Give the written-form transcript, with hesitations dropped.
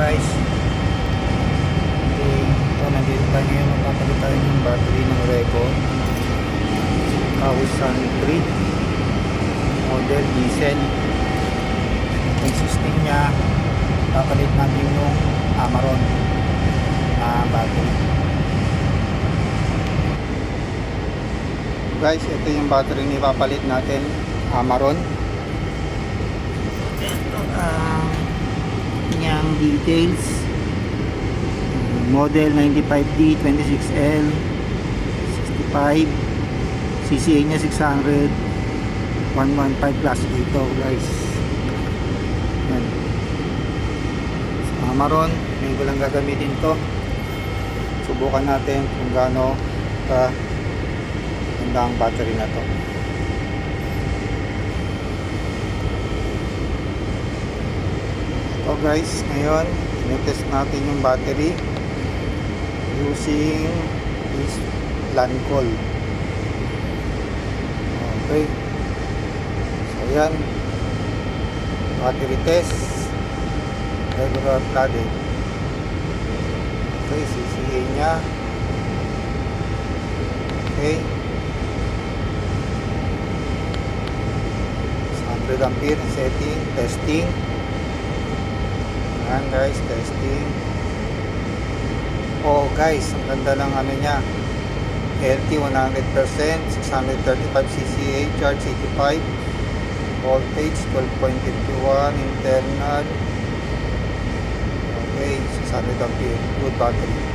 guys. Okay, ito nandito tayo ngayon. Magpapalit tayo ng battery ng Reco 1003 model diesel. Yung system nya, papalit natin yung Amaron na battery. Guys, ito yung battery ni papalit natin, Amaron. Yung details, model 95D 26L 65, CCA nya 600, 115 plus dito guys. Yan. Sa Amaron, ngayon ko lang gagamitin to. Subukan natin kung gaano ka ganda ang battery na to. So guys, ngayon tinetest natin yung battery using this Lancol. Okay, so yan, battery test, regular flooded. Okay, CCA nya, okay, 100 ampere setting, testing. Ayan guys, testing. Oh guys, ang ganda ng ano nya, LT 100%, 635 CCA, charge 85, voltage 12.51, internal. Okay, 600 ampere, good battery.